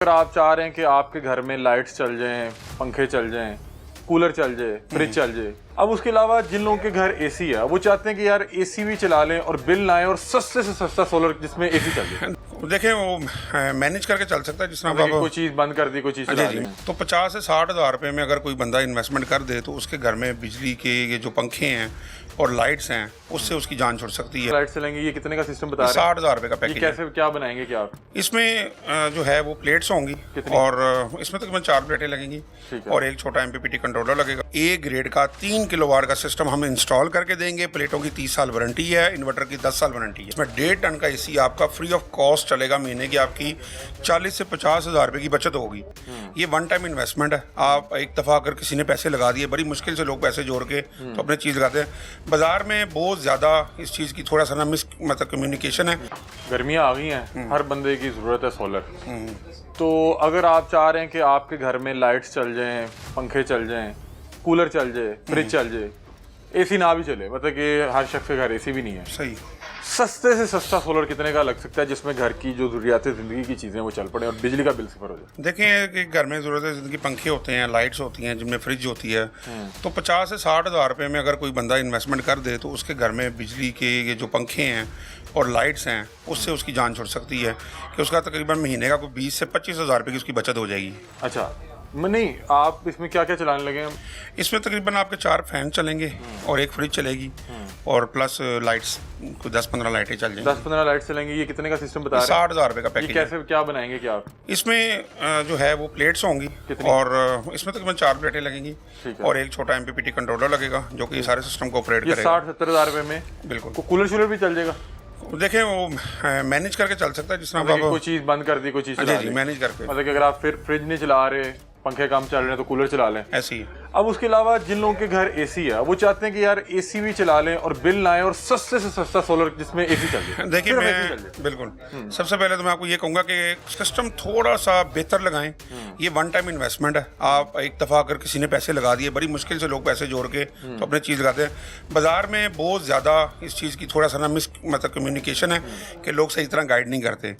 अगर आप चाह रहे हैं कि आपके घर में लाइट्स चल जाएं, पंखे चल जाएं, कूलर चल जाए, फ्रिज चल जाए, अब उसके अलावा जिन लोगों के घर एसी है वो चाहते हैं कि यार एसी भी चला लें और बिल ना आए और सस्ते से सस्ता सोलर जिसमें एसी चल जाए। देखें वो मैनेज करके चल सकता है, जिस तरह कोई चीज़ बंद कर दी, कोई चीज़ चला दी, तो 50 से 60 हज़ार रुपये में अगर कोई बंदा इन्वेस्टमेंट कर दे तो उसके घर में बिजली के ये जो पंखे हैं और लाइट्स हैं उससे उसकी जान छुट सकती है। लाइट चलेंगी, ये कितने का सिस्टम बता रहे हैं? 60 हज़ार रुपये का पैकेज। कैसे क्या बनाएंगे क्या आप? इसमें जो है वो प्लेट्स होंगी और इसमें तकरीबन 4 प्लेटें लगेंगी और एक छोटा MPPT कंट्रोलर लगेगा। ए ग्रेड का 3 किलोवाट का सिस्टम हम इंस्टॉल करके देंगे। प्लेटों की 30 साल वारंटी है, इन्वर्टर की 10 साल वारंटी है। इसमें 1.5 टन का एसी आपका फ्री ऑफ कॉस्ट चलेगा। महीने की आपकी 40 से 50 हज़ार रुपये की बचत होगी। ये वन टाइम इन्वेस्टमेंट है। आप एक दफ़ा अगर किसी ने पैसे लगा दिए, बड़ी मुश्किल से लोग पैसे जोड़ के तो अपने चीज़ लगाते हैं। बाजार में बहुत ज़्यादा इस चीज़ की थोड़ा सा ना मतलब कम्युनिकेशन है। गर्मियाँ आ गई हैं, हर बंदे की ज़रूरत है सोलर। तो अगर आप चाह रहे हैं कि आपके घर में लाइट्स चल जाएं, पंखे चल जाएं, कूलर चल जाए, फ्रिज चल जाए, एसी ना भी चले, मतलब कि हर शख्स के घर एसी भी नहीं है, सही, सस्ते से सस्ता सोलर कितने का लग सकता है जिसमें घर की जो ज़रूरियात ज़िंदगी की चीज़ें वो चल पड़े और बिजली का बिल सिफर हो जाए? देखें कि घर में ज़रूरत है ज़िंदगी, पंखे होते हैं, लाइट्स होती हैं, जिनमें फ्रिज होती है, तो 50 से 60 हज़ार रुपये में अगर कोई बंदा इन्वेस्टमेंट कर दे तो उसके घर में बिजली के ये जो पंखे हैं और लाइट्स हैं उससे उसकी जान छुट सकती है कि उसका तकरीबन महीने का कोई 20 से 25 हज़ार रुपये की उसकी बचत हो जाएगी। अच्छा, नहीं, आप इसमें क्या क्या चलाने लगे हैं? इसमें तकरीबन आपके 4 फैन चलेंगे और एक फ्रिज चलेगी और प्लस लाइट्स कोई 10-15 लाइटें चल जाएंगी। 10-15 लाइट चलेंगी। ये कितने का सिस्टम बता रहे हैं? 60 हज़ार रुपये का पैकेज। कैसे क्या बनाएंगे क्या आप? इसमें जो है वो प्लेट्स होंगी और इसमें तकरीबन 4 प्लेटें लगेंगी और एक छोटा MPPT कंट्रोलर लगेगा जो कि सारे सिस्टम को ऑपरेट करेगा। 60-70 हज़ार रुपये में बिल्कुल। कूलर शूलर भी चल जाएगा? देखें वो मैनेज करके चल सकता है, जिस तरह कोई चीज़ बंद कर दी, कोई चीज़ चला दी, मैनेज करके। मतलब कि अगर आप फिर फ्रिज नहीं चला रहे, पंखे कम चल रहे हैं तो कूलर चला लें, ऐसे ही। अब उसके अलावा जिन लोगों के घर एसी है वो चाहते हैं कि यार एसी भी चला लें और बिल ना आए और सस्ते से सस्ता सोलर जिसमें एसी चल जाए। देखिए मैं बिल्कुल सबसे पहले तो मैं आपको ये कहूँगा कि सिस्टम थोड़ा सा बेहतर लगाएं। ये वन टाइम इन्वेस्टमेंट है। आप एक दफ़ा अगर किसी ने पैसे लगा दिए, बड़ी मुश्किल से लोग पैसे जोड़ के तो अपने चीज़ लगाते हैं। बाजार में बहुत ज़्यादा इस चीज़ की थोड़ा सा ना मतलब कम्युनिकेशन है कि लोग सही तरह गाइड नहीं करते।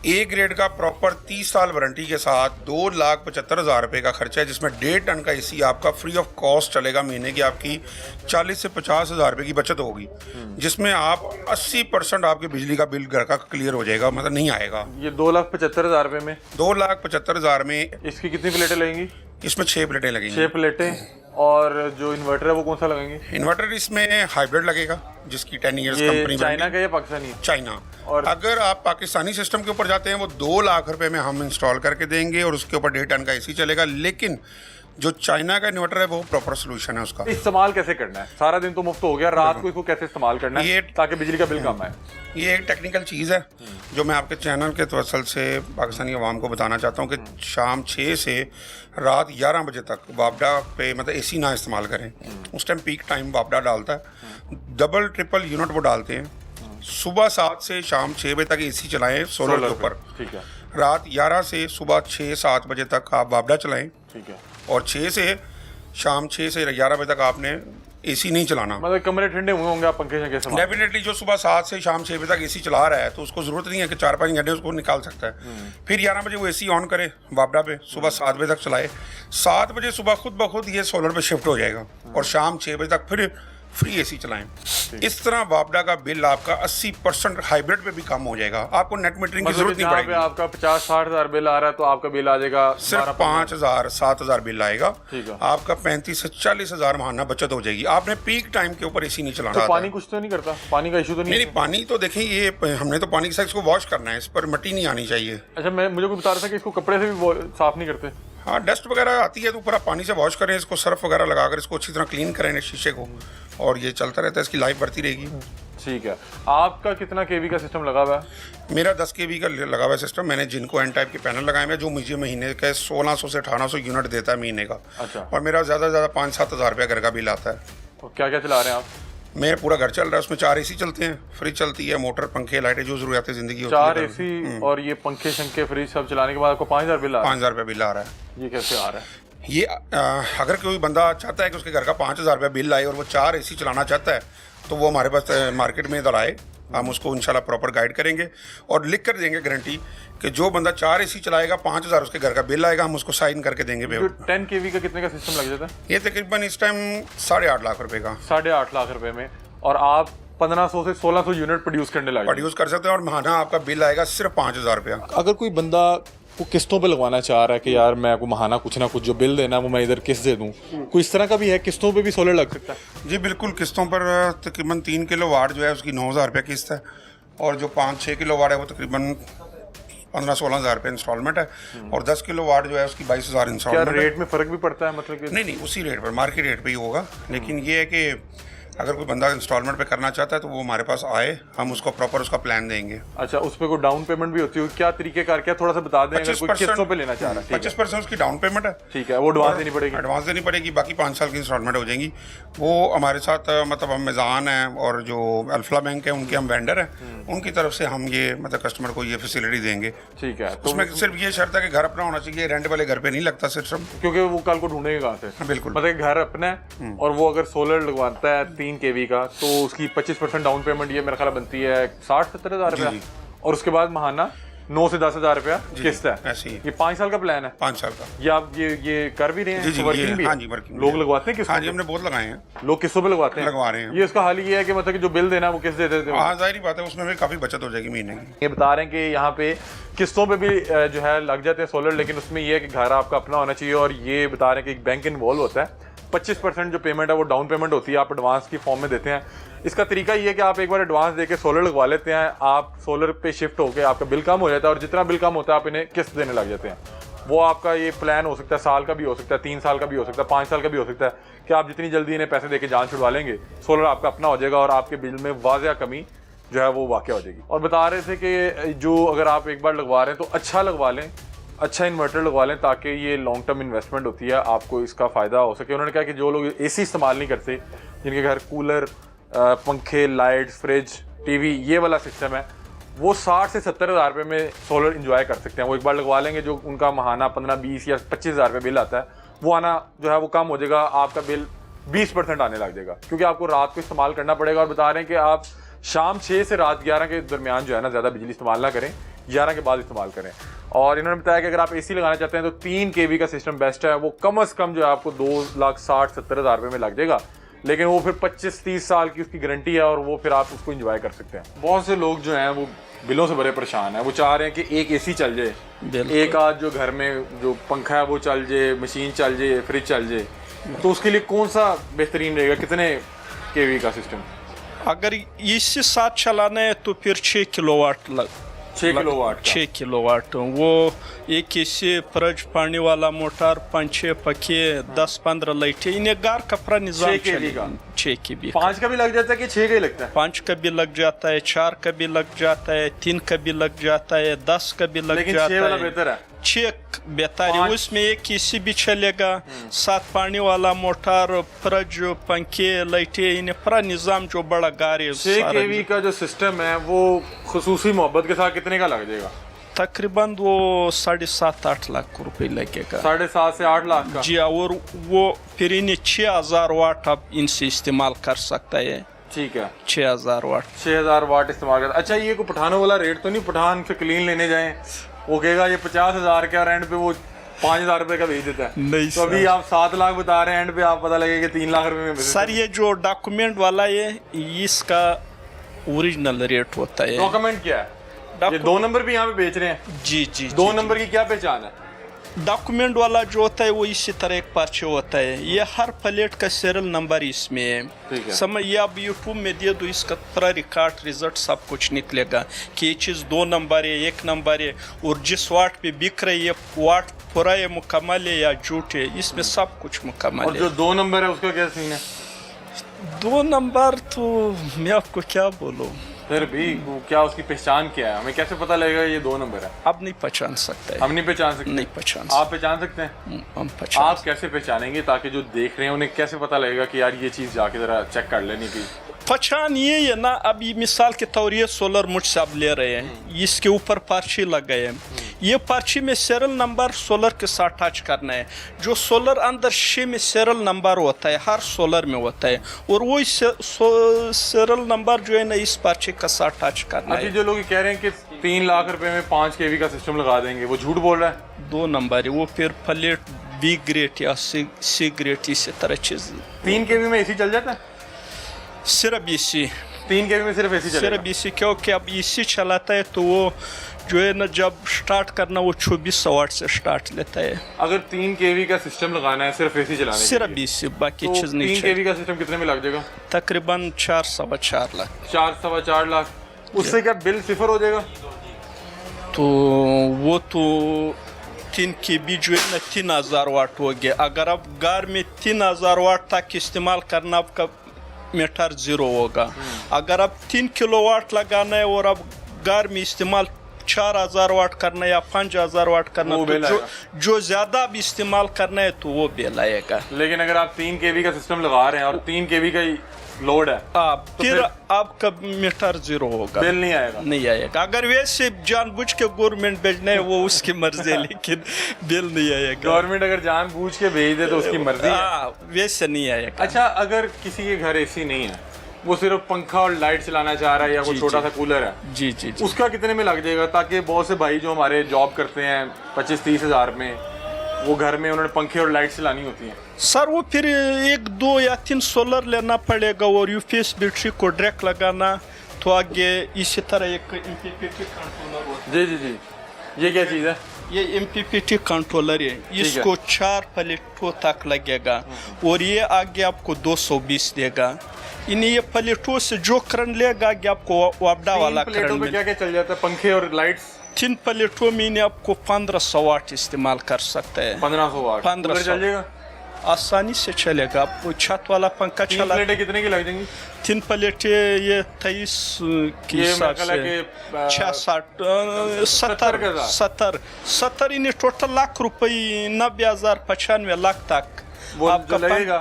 ए ग्रेड का प्रॉपर 30 साल वारंटी के साथ 2,75,000 रुपये का खर्चा है, जिसमें 1.5 टन का एसी आपका फ्री ऑफ कॉस्ट चलेगा। महीने की आपकी 40 से 50 हज़ार रुपये की बचत होगी, जिसमें आप 80% आपके बिजली का बिल घर का क्लियर हो जाएगा, मतलब नहीं आएगा। ये 2,75,000 रुपये में, 2,75,000 में इसकी कितनी प्लेटें लगेंगी? इसमें 6 प्लेटें लगेंगी। 6 प्लेटें। और जो इन्वर्टर है वो कौन सा लगेंगे? इन्वर्टर इसमें हाइब्रिड लगेगा जिसकी 10 ईयर्स कंपनी। चाइना का या पाकिस्तानी? चाइना। और अगर आप पाकिस्तानी सिस्टम के ऊपर जाते हैं वो 2 लाख रुपए में हम इंस्टॉल करके देंगे और उसके ऊपर 1.5 टन का एसी चलेगा। लेकिन जो चाइना का इन्वर्टर है वो प्रॉपर सोल्यूशन है उसका। इस्तेमाल कैसे करना है? सारा दिन तो मुफ्त हो गया, रात को इसको कैसे इस्तेमाल करना है ताकि बिजली का बिल कम आए? ये एक टेक्निकल चीज़ है जो मैं आपके चैनल के तवसल से पाकिस्तानी अवाम को बताना चाहता हूँ कि शाम 6 से रात 11 बजे तक वापडा पे मतलब एसी ना इस्तेमाल करें। उस टाइम पीक टाइम वापडा डालता है, डबल ट्रिपल यूनिट वो डालते हैं। सुबह 7 से शाम 6 बजे तक एसी चलाएं सोलर के ऊपर। ठीक है। रात 11 से सुबह 6-7 बजे तक आप वापडा चलाएं। ठीक है। और 6 से शाम 6 से 11 बजे तक आपने एसी नहीं चलाना। मतलब कमरे ठंडे हुए होंगे, आप पंखे शंखे संभाल। डेफिनेटली जो सुबह 7 से शाम 6 बजे तक एसी चला रहा है तो उसको ज़रूरत नहीं है कि 4-5 घंटे उसको निकाल सकता है। फिर 11 बजे वो एसी ऑन करे वापडा पे, सुबह 7 बजे तक चलाए। 7 बजे सुबह खुद ब खुद ये सोलर पे शिफ्ट हो जाएगा और शाम 6 बजे तक फिर फ्री एसी चलाएं। इस तरह वापडा का बिल आपका 80% हाइब्रिड पे भी कम हो जाएगा। आपको नेट मीटरिंग की जरूरत नहीं पड़ेगी। आपका 50-60 हज़ार बिल आ रहा है तो आपका बिल आ जाएगा सिर्फ 5,000-7 हज़ार बिल आएगा। आपका 35 से 40 हज़ार महाना बचत हो जाएगी। आपने पीक टाइम के ऊपर एसी नहीं चलाना। तो पानी कुछ तो नहीं करता? पानी का इशू तो नहीं? पानी तो देखें, ये हमने तो पानी के साथ इसको वॉश करना है, इस पर मिट्टी नहीं आनी चाहिए। अच्छा, मुझे कोई बता रहा था कि इसको कपड़े से भी साफ नहीं करते? हाँ, डस्ट वगैरह आती है तो ऊपर आप पानी से वॉश करें, इसको सर्फ वगैरह लगाकर इसको अच्छी तरह क्लीन करें शीशे को, और ये चलता रहता है, इसकी लाइफ बढ़ती रहेगी। ठीक है। आपका कितना केवी का सिस्टम लगा हुआ है? मेरा 10 केवी का लगा हुआ है सिस्टम। मैंने जिनको एन टाइप के पैनल लगाए हुए जो मुझे महीने के 1600 से 1800 यूनिट देता है महीने का। अच्छा। और मेरा ज़्यादा से ज़्यादा 5-7 हज़ार रुपया घर का बिल आता है। और क्या क्या चला रहे हैं आप? मेरा पूरा घर चल रहा है, उसमें 4 एसी चलते हैं, फ्रिज चलती है, मोटर, पंखे, लाइटें, जो जरूरत जिंदगी होती है। 4 एसी और ये पंखे शंखे फ्रिज सब चलाने के बाद आपको 5,000 बिल आ रहा है? 5,000 रुपया बिल आ रहा है। ये कैसे आ रहा है? ये अगर कोई बंदा चाहता है कि उसके घर का 5,000 रुपया बिल आए और वो 4 एसी चलाना चाहता है तो वो हमारे पास मार्केट में इधर आए हम उसको इंशाल्लाह प्रॉपर गाइड करेंगे और लिख कर देंगे गारंटी कि जो बंदा 4 AC चलाएगा 5,000 उसके घर का बिल आएगा, हम उसको साइन करके देंगे। 10 kV का कितने का सिस्टम लग जाता है? ये तकरीबन इस टाइम 8.5 लाख रुपए का। 8.5 लाख रुपए में, और आप 1500 से 1600 यूनिट प्रोड्यूस करने लगे। प्रोड्यूस कर सकते हैं और महीना आपका बिल आएगा सिर्फ 5,000 रुपया। अगर कोई बंदा को किस्तों पे लगवाना चाह रहा है कि यार मैं को महाना कुछ ना कुछ जो बिल देना है वो मैं इधर किस्त दे दूं, कोई इस तरह का भी है? किस्तों पे भी सोलर लग सकता है? जी बिल्कुल, किस्तों पर तकरीबन 3 किलोवाट जो है उसकी 9,000 रुपये किस्त है, और जो 5-6 किलोवाट है वो तकरीबन 15-16 हज़ार रुपये इंस्टॉलमेंट है, और 10 किलोवाट जो है उसकी 22,000 इंस्टॉलमेंट है। रेट में फ़र्क भी पड़ता है मतलब कि? नहीं, उसी रेट पर, मार्केट रेट पे ही होगा। लेकिन ये है कि अगर कोई बंदा इंस्टॉलमेंट पे करना चाहता है तो वो हमारे पास आए, हम उसको प्रॉपर उसका प्लान देंगे। अच्छा, उस पे कोई डाउन पेमेंट भी होती है? क्या तरीकेकार, क्या थोड़ा सा बता दें अगर कोई किस्तों पे लेना चाह रहा है? 25% उसकी डाउन पेमेंट है। ठीक है, वो एडवांस देनी पड़ेगी? एडवांस देनी पड़ेगी, बाकी 5 साल की इंस्टॉलमेंट हो जाएंगी। वो हमारे साथ मतलब हम मेज़ान है और जो अल्फला बैंक है उनके हम वेंडर हैं, उनकी तरफ से हम ये मतलब कस्टमर को ये फैसिलिटी देंगे। ठीक है, तो उसमें सिर्फ ये शर्त है कि घर अपना होना चाहिए, रेंट वाले घर पे नहीं लगता सिस्टम, क्योंकि वो कल को ढूंढेगा कहाँ से? बिल्कुल, मतलब घर अपना है और वो अगर सोलर लगवाता है 3 kV का तो उसकी 25% डाउन पेमेंट ये मेरा ख्याल बनती है 60-70 हज़ार रुपया, और उसके बाद महाना 9 से 10 हज़ार रुपया किस्त है। ऐसे ही ये 5 साल का प्लान है? 5 साल का। ये आप ये कर भी रहे हैं? जी, वर्किंग भी? हाँ जी, वर्किंग। लोग लगवाते हैं किस्तों? हाँ जी, हमने बहुत लगाए हैं। लोग किस्तों पे लगवाते हैं? लगवा रहे हैं। ये उसका हाल ये है कि मतलब कि जो बिल देना है वो किस्त दे देते हैं? हाँ, जाहिर बात है, उसमें भी काफ़ी बचत हो जाएगी महीने की। ये बता रहे हैं कि यहाँ पे किस्तों पे भी जो है लग जाते हैं सोलर, लेकिन उसमें ये है कि घर आपका अपना होना चाहिए, और ये बता रहे हैं कि एक बैंक इन्वॉल्व होता है। 25% जो पेमेंट है वो डाउन पेमेंट होती है, आप एडवांस की फॉर्म में देते हैं। इसका तरीका ये है कि आप एक बार एडवांस देके सोलर लगवा लेते हैं, आप सोलर पे शिफ्ट होकर आपका बिल कम हो जाता है, और जितना बिल कम होता है आप इन्हें किस्त देने लग जाते हैं। वो आपका ये प्लान हो सकता है, साल का भी हो सकता है, 3 साल का भी हो सकता है, 5 साल का भी हो सकता है, कि आप जितनी जल्दी इन्हें पैसे देके जान छुड़वा लेंगे, सोलर आपका अपना हो जाएगा और आपके बिल में वाज़िया कमी जो है वो वाक़ हो जाएगी। और बता रहे थे कि जो अगर आप एक बार लगवा रहे हैं तो अच्छा लगवा लें, अच्छा इन्वर्टर लगवा लें, ताकि ये लॉन्ग टर्म इन्वेस्टमेंट होती है, आपको इसका फ़ायदा हो सके। उन्होंने कहा कि जो लोग AC इस्तेमाल नहीं करते, जिनके घर कूलर, पंखे, लाइट्स, फ्रिज, टीवी ये वाला सिस्टम है, वो 60 से 70 हज़ार रुपये में सोलर इंजॉय कर सकते हैं। वो एक बार लगवा लेंगे, जो उनका महाना 15-20 या 25 हज़ार रुपये बिल आता है वो आना जो है वो कम हो जाएगा, आपका बिल 20% आने लग जाएगा, क्योंकि आपको रात को इस्तेमाल करना पड़ेगा। और बता रहे हैं कि आप शाम 6 से रात 11 के दरमियान जो है ना ज़्यादा बिजली इस्तेमाल ना करें, 11 के बाद इस्तेमाल करें। और इन्होंने बताया कि अगर आप AC लगाना चाहते हैं तो 3 kV का सिस्टम बेस्ट है, वो कम से कम जो है आपको 2,60,70 हज़ार रुपये में लग जाएगा, लेकिन वो फिर 25-30 साल की उसकी गारंटी है, और वो फिर आप उसको एंजॉय कर सकते हैं। बहुत से लोग जो हैं वो बिलों से बड़े परेशान हैं, वो चाह रहे हैं कि एक AC चल जाए, एक आध जो घर में जो पंखा है वो चल जाए, मशीन चल जाए, फ्रिज चल जाए, तो उसके लिए कौन सा बेहतरीन रहेगा? कितने kV का सिस्टम? अगर इसी साथ चलाना है तो फिर 6 किलोवाट 6 किलोवाट 6 किलोवाट वो एक इसी फ्रिज पानी वाला मोटर 5-6 पखे 10-15 लाइटें इन्हें गार कपड़ा निजाम 6 kV का 6 kV 5 का भी लग जाता है कि 6 का ही लगता है? 5 का भी लग जाता है, 4 का भी लग जाता है, 3 का भी लग जाता है, 10 का भी लग लेकिन जाता 6 वाला है। बेहतर है? 6 बेहतर है, उसमें एक किसी भी चलेगा, 7 पानी वाला मोटर, फ्रिज, पंखे, लाइटें इन्हें पूरा निजाम जो बड़ा गाड़ी 6 kV का जो सिस्टम है वो खुसूसी मोहब्बत के साथ कितने का लग जाएगा? तकरीबन वो 7.5-8 लाख रुपए लगेगा। 7.5 से 8 लाख का? जी, और वो फिर इन्हें 6,000 वाट आप इनसे इस्तेमाल कर सकता है। ठीक है, 6,000 वाट 6,000 वाट इस्तेमाल करता। अच्छा, ये कोई पठानों वाला रेट तो नहीं? पठान से क्लीन लेने जाएं वो कहेगा ये 50,000 का, एंड पे वो 5,000 रुपए का भेज देता है। नहीं तो अभी आप 7 लाख बता रहे हैं, एंड पे आप पता लगेगा कि 3 लाख रुपए में। सर ये जो डॉक्यूमेंट वाला है इसका ओरिजिनल रेट होता है। डॉक्यूमेंट क्या है? ये 2 नंबर भी यहाँ पे बेच रहे हैं? जी जी, 2 नंबर की क्या पहचान है? डॉक्यूमेंट वाला जो होता है वो इसी तरह एक पर्चे होता है, ये हर प्लेट का सीरियल नंबर इसमें है। समझ, ये आप यूट्यूब में दे दो, इसका पूरा रिकॉर्ड रिजल्ट सब कुछ निकलेगा कि ये चीज़ 2 नंबर है, 1 नंबर है, और जिस वाट पे बिक रही है वाट पूरा है, मुकम्मल है या झूठ है, इसमें सब कुछ मुकम्मल है। और जो 2 नंबर है उसका क्या सीन है? 2 नंबर तो मैं आपको क्या बोलूँ, फिर भी क्या उसकी पहचान क्या है? हमें कैसे पता लगेगा ये 2 नंबर है? अब नहीं पहचान सकता है। हम नहीं पहचान सकते? नहीं पहचान आप पहचान सकते हैं? हम पहचान। आप कैसे पहचानेंगे, ताकि जो देख रहे हैं उन्हें कैसे पता लगेगा कि यार ये चीज़ जाके ज़रा चेक कर लेनी की? पहचान ये है ना, अभी मिसाल के तौर ये सोलर मुझसे आप ले रहे हैं, इसके ऊपर पर्ची लग गए हैं, ये पर्ची में सीरियल नंबर सोलर के साथ टच करना है। जो सोलर अंदर शे में सीरियल नंबर होता है, हर सोलर में होता है, और वो सीरियल नंबर जो है ना इस पर्ची का साथ टच करना है। अभी जो लोग कह रहे हैं कि 3 लाख रुपए में 5 kV का सिस्टम लगा देंगे, वो झूठ बोल रहा है। 2 नंबर है वो, फिर प्लेट बी ग्रेड या सी ग्रेड इसी तरह चीज। 3 kV में एसी चल जाता है? सिर्फ इसी 3 kV में सिर्फ एसी चलेगा? सिर्फ इसी, क्योंकि अब इसी चलाता है तो वो जो है ना जब स्टार्ट करना वो 2400 वाट से स्टार्ट लेता है। अगर 3 kV का सिस्टम लगाना है सिर्फ एसी चलाने के सिर्फ लिए, इसी, बाकी तो चीज नहीं 3 kV का सिस्टम कितने में लग जाएगा? तकरीबन 4-4.5 लाख। 4-4.5 लाख। उससे क्या बिल सिफर हो जाएगा? तो वो तो 3 kb जो है ना 3000 वाट हो गया। अगर आप घर में 3000 वाट तक इस्तेमाल करना, आपका मीटर जीरो होगा। अगर आप 3 किलोवाट लगाना है और आप घर में इस्तेमाल 4000 वाट करना है या 5000 वाट करना, तो जो ज्यादा आप इस्तेमाल करना है तो वो बिल आएगा। लेकिन अगर आप 3 kV का सिस्टम लगा रहे हैं और 3 kV का ही लोड है, तो फिर आपका मीटर जीरो होगा, बिल नहीं आएगा। नहीं आएगा। अगर वैसे जानबूझ के गवर्नमेंट भेजना है वो उसकी मर्जी है, लेकिन बिल नहीं आएगा। गवर्नमेंट अगर जानबूझ के भेज दे तो उसकी मर्जी है, वैसे नहीं आएगा। अच्छा, अगर किसी के घर एसी नहीं है, वो सिर्फ पंखा और लाइट चलाना चाह रहा है, या वो छोटा सा कूलर है, जी जी जी, उसका कितने में लग जाएगा? ताकि बहुत से भाई जो हमारे जॉब करते हैं 25-30 हज़ार में, वो घर में उन्होंने पंखे और लाइट चलानी होती है। सर वो फिर 1, 2 या 3 सोलर लेना पड़ेगा और यूपीएस बैटरी को डायरेक्ट लगाना, तो आगे इसी तरह एक एमपीपीटी कंट्रोलर होता है। जी जी जी, ये क्या चीज़ है? ये एमपीपीटी कंट्रोलर है, इसको 4 प्लेटों तक लगेगा और ये आगे आपको 220 देगा। इन ये प्लेटों से जो करंट लेगा आगे आपको वापडा वाला करंट में। क्या क्या चल जाता है? पंखे और लाइट्स 3 प्लेटों में इन्हें आपको 1500 वाट इस्तेमाल कर सकते हैं। 1500 वाट 1500 चल जाएगा, आसानी से चलेगा। आपको छत वाला पंखा चला। प्लेटें कितने की लग जाएंगी? 3 प्लेटें ये 23 के हिसाब से 70 इन्हें टोटल लाख रुपये 90,000 95 लाख तक वो आपका लगेगा।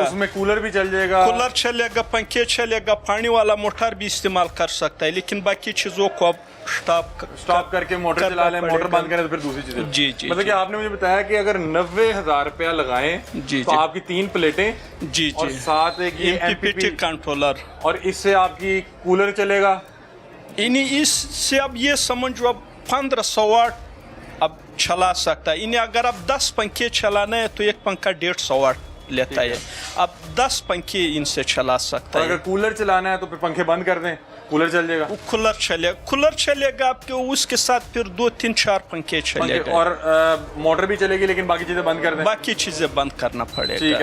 उसमें कूलर भी चल जाएगा, कूलर चलेगा, पंखे चलेगा, पानी वाला मोटर भी इस्तेमाल कर सकता है। लेकिन बाकी चीजों को आप स्टॉप करके मोटर चला लें, मोटर बंद करें तो फिर दूसरी चीजें। जी जी, मतलब कि आपने मुझे बताया कि अगर 90,000 रुपया लगाएं तो आपकी 3 प्लेटें, जी और साथ एक एमपीपीटी कंट्रोलर, और इससे आपकी कूलर चलेगा। इससे अब ये समझो अब 1500 वाट अब चला सकता है। इन्हें अगर आप 10 पंखे चलाना है तो एक पंखा 150 वाट लेता है। अब 10 पंखे इनसे चला सकता है। अगर कूलर चलाना है तो फिर पंखे बंद कर दें, कूलर चल जाएगा। वो कूलर चलेगा आपके, उसके साथ फिर 2, 3, 4 पंखे चलेगा और मोटर भी चलेगी, लेकिन बाकी चीजें बंद कर दें। बाकी चीजें बंद करना पड़ेगा। ठीक है।